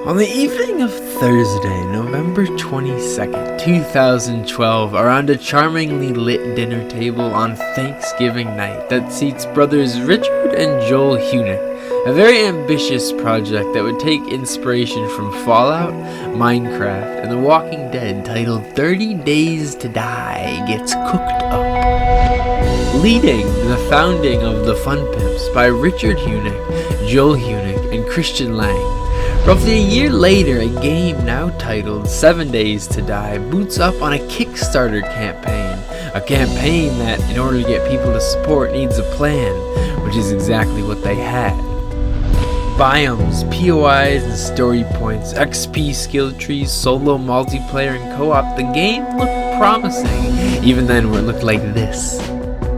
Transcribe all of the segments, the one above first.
On the evening of Thursday, November 22nd, 2012, around a charmingly lit dinner table on Thanksgiving night that seats brothers Richard and Joel Hunick, a very ambitious project that would take inspiration from Fallout, Minecraft, and The Walking Dead, titled 30 Days to Die, gets cooked up. Leading the founding of the Fun Pimps by Richard Hunick, Joel Hunick, and Christian Lang. Roughly a year later, a game now titled 7 Days to Die boots up on a Kickstarter campaign. A campaign that, in order to get people to support, needs a plan, which is exactly what they had. Biomes, POIs, and story points, XP skill trees, solo, multiplayer, and co-op. The game looked promising, even then where it looked like this.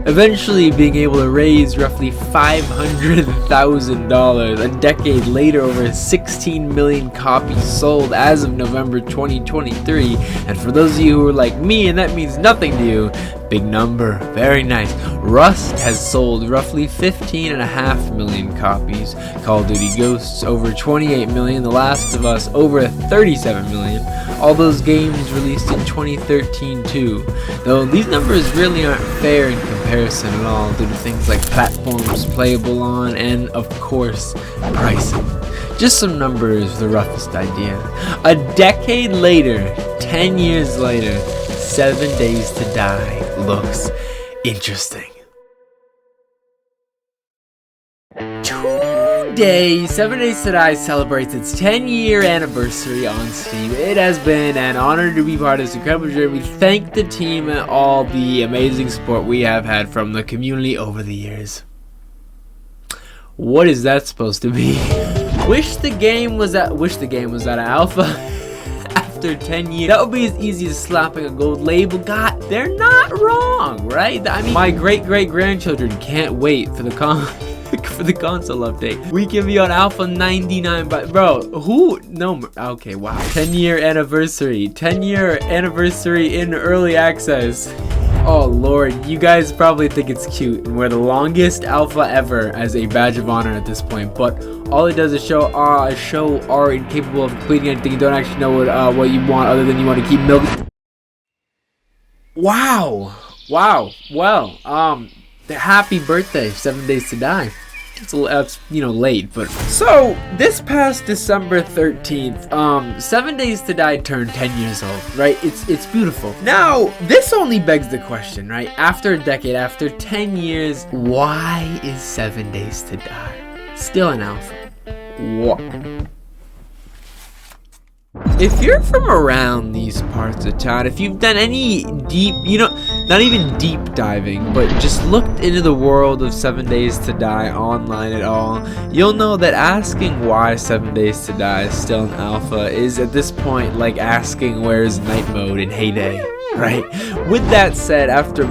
Eventually being able to raise roughly $500,000 a decade later, over 16 million copies sold as of November 2023. And for those of you who are like me and that means nothing to you, big number, very nice. Rust has sold roughly 15.5 million copies. Call of Duty Ghosts over 28 million. The Last of Us over 37 million. All those games released in 2013 too. Though these numbers really aren't fair in comparison at all due to things like platforms playable on and, of course, pricing. Just some numbers for the roughest idea. A decade later, 10 years later, 7 Days to Die looks interesting. Today, 7 Days to Die celebrates its 10-year anniversary on Steam. It has been an honor to be part of this incredible journey. We thank the team and all the amazing support we have had from the community over the years. What is that supposed to be? Wish the game was at alpha. After 10 years, that would be as easy as slapping a gold label. God, they're not wrong, right? I mean, my great-great-grandchildren can't wait for the for the console update. We can be on alpha 99, but bro, who? No, okay, wow. 10-year anniversary. 10-year anniversary in early access. Oh lord, you guys probably think it's cute, and we're the longest alpha ever as a badge of honor at this point, but all it does is show are incapable of completing anything. You don't actually know what you want, other than you want to keep milking. Wow. Well, happy birthday, 7 Days to Die. It's late, but so this past December 13th, 7 Days to Die turned 10 years old, right? It's beautiful. Now, this only begs the question, right? After a decade, after 10 years, why is 7 Days to Die still an alpha? What? If you're from around these parts of town, if you've done any deep, not even deep diving, but just looked into the world of 7 Days to Die online at all, you'll know that asking why 7 Days to Die is still an alpha is at this point like asking where's night mode in Heyday, right? With that said, after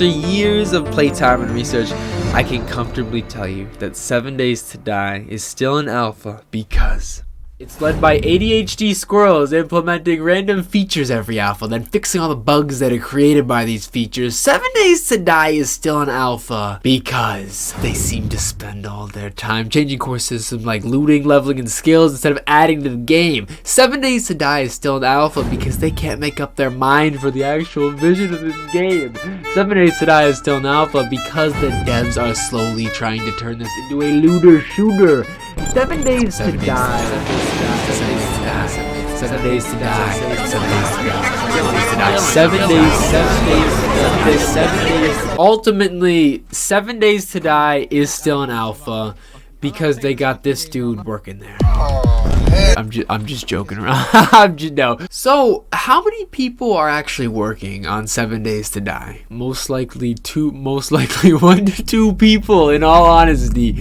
years of playtime and research, I can comfortably tell you that 7 Days to Die is still an alpha because it's led by ADHD squirrels implementing random features every alpha, then fixing all the bugs that are created by these features. 7 Days to Die is still an alpha because they seem to spend all their time changing core systems like looting, leveling, and skills instead of adding to the game. 7 Days to Die is still an alpha because they can't make up their mind for the actual vision of this game. 7 Days to Die is still an alpha because the devs are slowly trying to turn this into a looter shooter. 7 Days to Die. 7 Days to Die. 7 days. Ultimately, 7 Days to Die is still an alpha because they got this dude working there. I'm just joking around. No. So, how many people are actually working on 7 Days to Die? Most likely 1 to 2 people, in all honesty.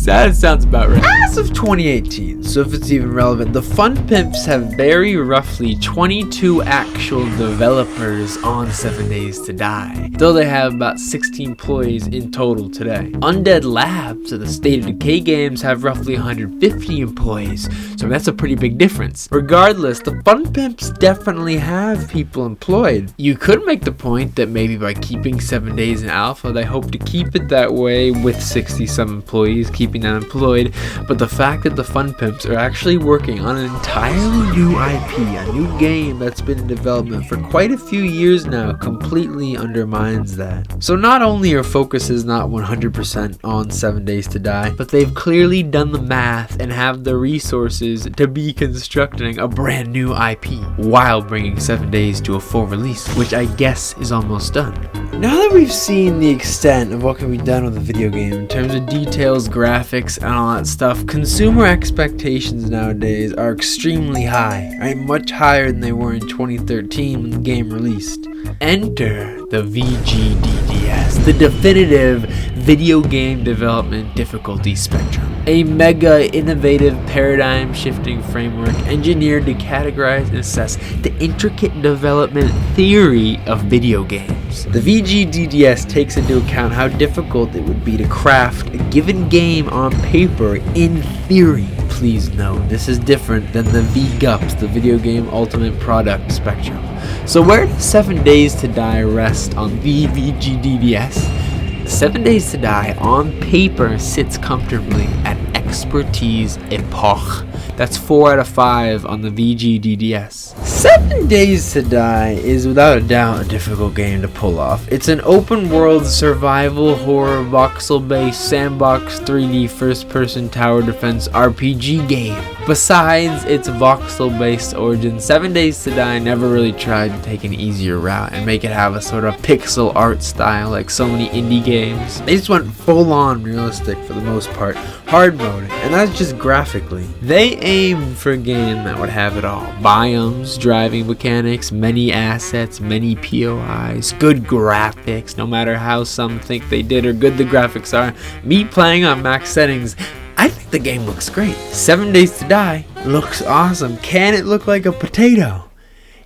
That sounds about right. As of 2018, so if it's even relevant, the Fun Pimps have very roughly 22 actual developers on 7 Days to Die, though they have about 60 employees in total today. Undead Labs, or the State of Decay games, have roughly 150 employees, so that's a pretty big difference. Regardless, the Fun Pimps definitely have people employed. You could make the point that maybe by keeping 7 Days in alpha, they hope to keep it that way with 60 some employees, keeping being unemployed, but the fact that the Fun Pimps are actually working on an entirely new IP, a new game that's been in development for quite a few years now, completely undermines that. So not only are focuses not 100% on 7 Days to Die, but they've clearly done the math and have the resources to be constructing a brand new IP while bringing 7 Days to a full release, which I guess is almost done. Now that we've seen the extent of what can be done with a video game in terms of details, graphics, and all that stuff, consumer expectations nowadays are extremely high, right? Much higher than they were in 2013 when the game released. Enter the VGDDS, the definitive video game development difficulty spectrum. A mega innovative paradigm shifting framework engineered to categorize and assess the intricate development theory of video games. The VGDDS takes into account how difficult it would be to craft a given game on paper in theory. Please note, this is different than the VGUPS, the Video Game Ultimate Product spectrum. So where does 7 Days to Die rest on the VGDDS? 7 Days to Die on paper sits comfortably at Expertise Epoch. That's 4 out of 5 on the VGDDS. 7 Days to Die is without a doubt a difficult game to pull off. It's an open world survival horror voxel based sandbox 3D first person tower defense RPG game. Besides its voxel based origin, 7 Days to Die never really tried to take an easier route and make it have a sort of pixel art style like so many indie games. They just went full on realistic for the most part, hard moding, and that's just graphically. They aimed for a game that would have it all. Biomes, driving mechanics, many assets, many POIs, good graphics, no matter how some think they did or good the graphics are. Me playing on max settings, I think the game looks great. 7 Days to Die looks awesome. Can it look like a potato?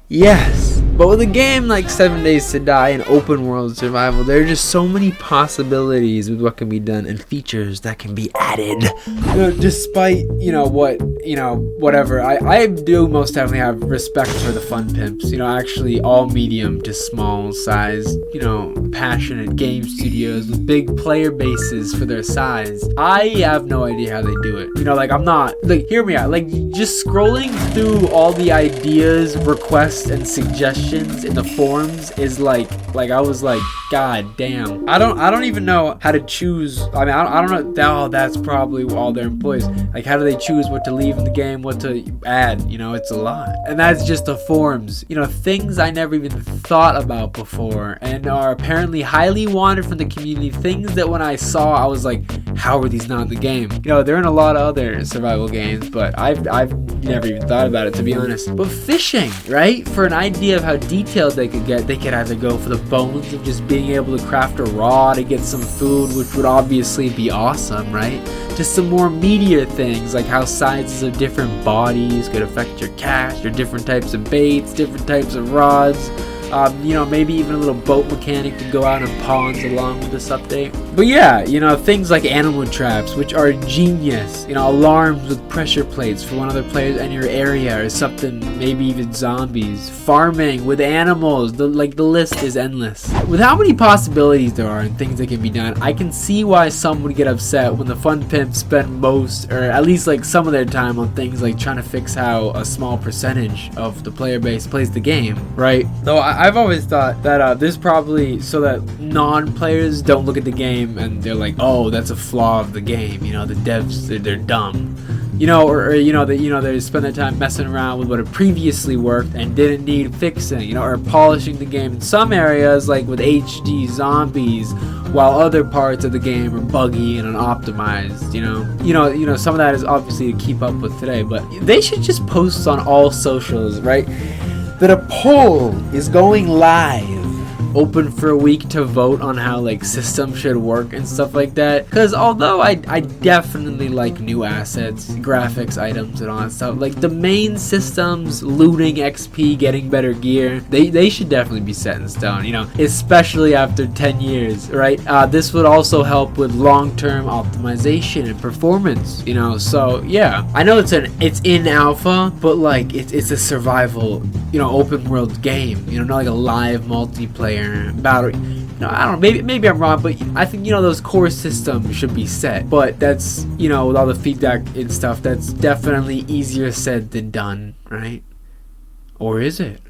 Yes. But with a game like 7 Days to Die and open world survival, there are just so many possibilities with what can be done and features that can be added. Despite, whatever. I do most definitely have respect for the Fun Pimps. Actually all medium to small size, passionate game studios with big player bases for their size. I have no idea how they do it. I'm not, hear me out. Just scrolling through all the ideas, requests, and suggestions in the forums is like I was like, god damn. I don't even know how to choose. I don't know. Oh, that's probably all their employees. How do they choose what to leave in the game, what to add? It's a lot. And that's just the forums. Things I never even thought about before and are apparently highly wanted from the community. Things that when I saw, I was like, how are these not in the game? They're in a lot of other survival games, but I've never even thought about it, to be honest. But fishing, right? For an idea of how detailed they could get, they could either go for the bones of just being able to craft a rod to get some food, which would obviously be awesome, right? To some more meatier things, like how sizes of different bodies could affect your catch, or different types of baits, different types of rods. Maybe even a little boat mechanic to go out on ponds along with this update. But yeah, things like animal traps, which are genius. Alarms with pressure plates for when other players enter your area or something, maybe even zombies. Farming with animals, the list is endless. With how many possibilities there are and things that can be done, I can see why some would get upset when the Fun Pimps spend most, or at least some of their time on things like trying to fix how a small percentage of the player base plays the game, right? Though I've always thought that this probably so that non-players don't look at the game and they're like, oh, that's a flaw of the game. The devs, they're dumb. They spend their time messing around with what had previously worked and didn't need fixing, or polishing the game in some areas, like with HD zombies, while other parts of the game are buggy and unoptimized. Some of that is obviously to keep up with today, but they should just post on all socials, right? That a poll is going live, open for a week to vote on how systems should work and stuff like that. Because although I definitely like new assets, graphics, items, and all that stuff, the main systems, looting, XP, getting better gear, they should definitely be set in stone. Especially after 10 years, right? This would also help with long-term optimization and performance. So yeah, I know it's in alpha, but it's a survival, open world game. Not like a live multiplayer battle. No, I don't know, maybe I'm wrong, but I think, those core systems should be set. But that's, with all the feedback and stuff, that's definitely easier said than done, right? Or is it?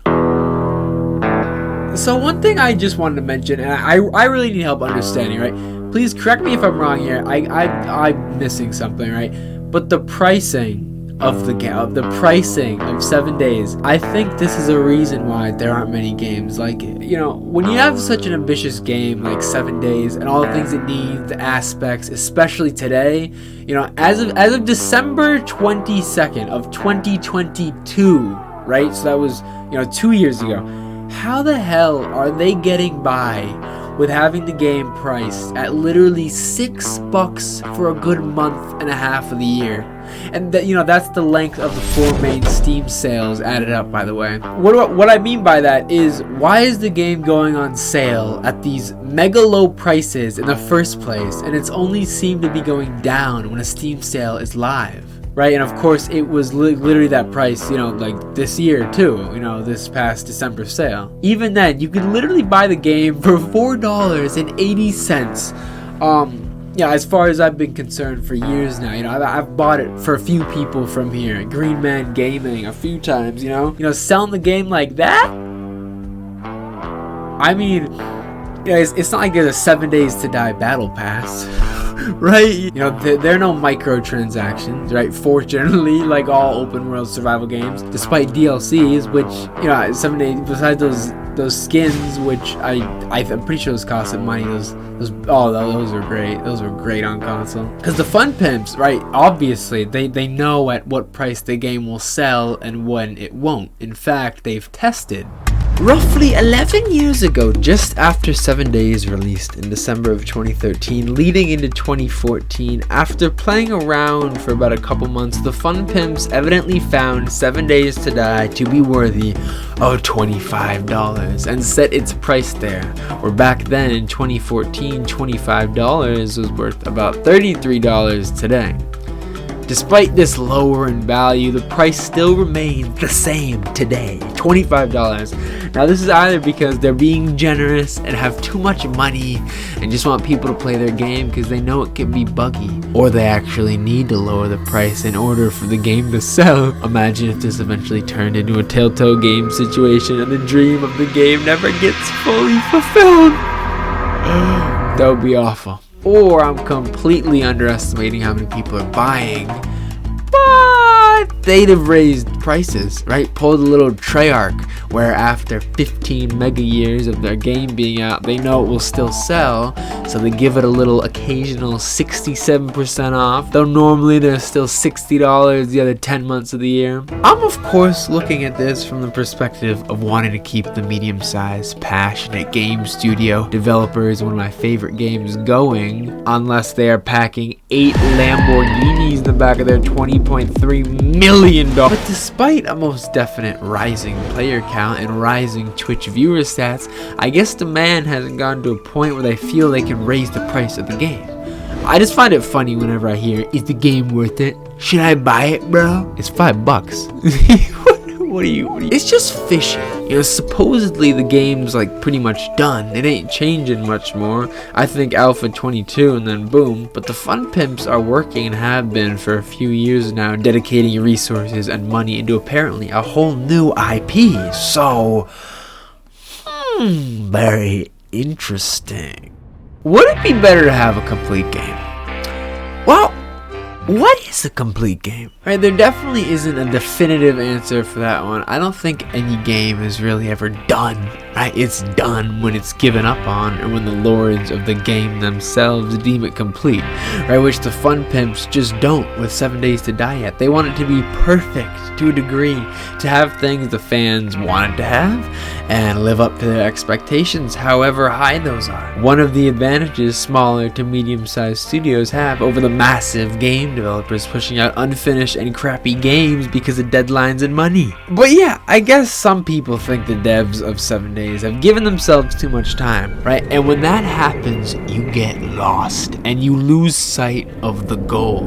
So one thing I just wanted to mention, and I really need help understanding, right? Please correct me if I'm wrong here. I'm missing something, right? But the pricing of the pricing of 7 days, I think this is a reason why there aren't many games like it. When you have such an ambitious game like 7 days and all the things it needs, the aspects, especially today, as of December 22nd of 2022, right? So that was 2 years ago. How the hell are they getting by with having the game priced at literally $6 for a good month and a half of the year? And that, that's the length of the 4 main Steam sales added up, by the way. What I mean by that is, why is the game going on sale at these mega low prices in the first place, and it's only seemed to be going down when a Steam sale is live? Right, and of course it was literally that price, like this year too, this past December sale. Even then, you could literally buy the game for $4.80. As far as I've been concerned for years now, I've bought it for a few people from here, Green Man Gaming, a few times, selling the game like that. I mean, it's not like there's a 7 days to die battle pass. Right? There are no microtransactions, right? Fortunately, like all open world survival games, despite DLCs, which, 7 days, besides those skins, which I'm pretty sure those cost some money, those are great. Those were great on console. Because the fun pimps, right, obviously, they know at what price the game will sell and when it won't. In fact, they've tested. Roughly 11 years ago, just after 7 days released in December of 2013, leading into 2014, after playing around for about a couple months, the Fun Pimps evidently found 7 Days to Die to be worthy of $25 and set its price there. Where back then in 2014, $25 was worth about $33 today. Despite this lower in value, the price still remains the same today, $25. Now this is either because they're being generous and have too much money and just want people to play their game because they know it can be buggy, or they actually need to lower the price in order for the game to sell. Imagine if this eventually turned into a Telltale game situation and the dream of the game never gets fully fulfilled. That would be awful. Or I'm completely underestimating how many people are buying, but they'd have raised prices, right? Pulled a little Treyarch, where after 15 mega years of their game being out, they know it will still sell, so they give it a little occasional 67% off, though normally they're still $60 the other 10 months of the year. I'm of course looking at this from the perspective of wanting to keep the medium-sized, passionate game studio developers, one of my favorite games, going, unless they are packing 8 Lamborghinis in the back of their $20.3 million. But despite a most definite rising player count and rising Twitch viewer stats, I guess demand hasn't gotten to a point where they feel they can raise the price of the game. I just find it funny whenever I hear, is the game worth it? Should I buy it, bro? It's $5. What are you? It's just fishy. Supposedly the game's like pretty much done. It ain't changing much more. I think Alpha 22 and then boom. But the Fun Pimps are working and have been for a few years now, dedicating resources and money into apparently a whole new IP. So, very interesting. Would it be better to have a complete game? Well, what is a complete game? Right, there definitely isn't a definitive answer for that one. I don't think any game is really ever done, right? It's done when it's given up on, or when the lords of the game themselves deem it complete, right? Which the Fun Pimps just don't with 7 Days to Die yet. They want it to be perfect to a degree, to have things the fans wanted to have, and live up to their expectations, however high those are. One of the advantages smaller to medium-sized studios have over the massive game developers pushing out unfinished and crappy games because of deadlines and money. But yeah, I guess some people think the devs of 7 Days have given themselves too much time, right? And when that happens, you get lost and you lose sight of the goal.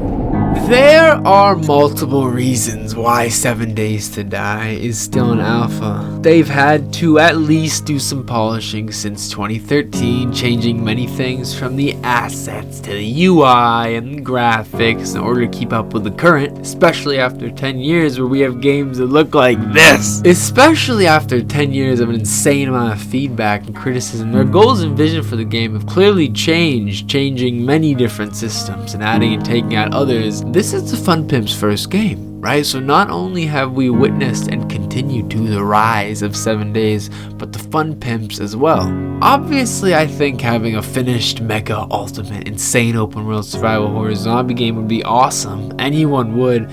There are multiple reasons why 7 Days to Die is still in alpha. They've had to at least do some polishing since 2013, changing many things from the assets to the UI and the graphics in order to keep up with the current, especially after 10 years where we have games that look like this. Especially after 10 years of an insane amount of feedback and criticism, their goals and vision for the game have clearly changed, changing many different systems and adding and taking out others. This is the Fun Pimp's first game, right? So not only have we witnessed and continued to the rise of 7 Days, but the Fun Pimps as well. Obviously, I think having a finished, mega, ultimate, insane open world survival horror zombie game would be awesome. Anyone would.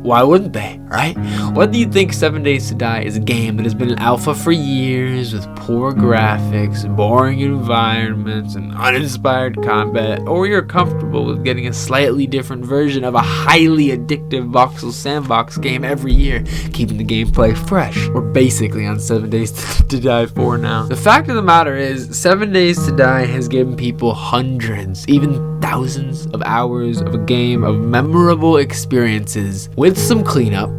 Why wouldn't they, right? Whether you think 7 Days to Die is a game that has been in alpha for years with poor graphics, boring environments, and uninspired combat, or you're comfortable with getting a slightly different version of a highly addictive voxel sandbox game every year, keeping the gameplay fresh, we're basically on 7 Days to Die 4 now. The fact of the matter is, 7 Days to Die has given people hundreds, even thousands of hours of a game of memorable experiences with some cleanup,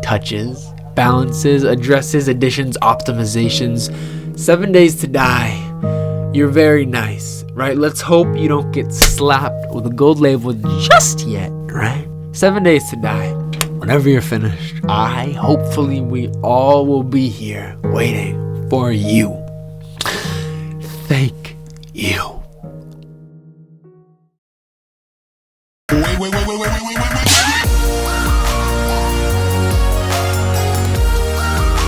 touches, balances, addresses, additions, optimizations. 7 Days to Die, you're very nice, right? Let's hope you don't get slapped with a gold label just yet, right? 7 Days to Die, whenever you're finished, hopefully we all will be here waiting for you. Thank you. Wait.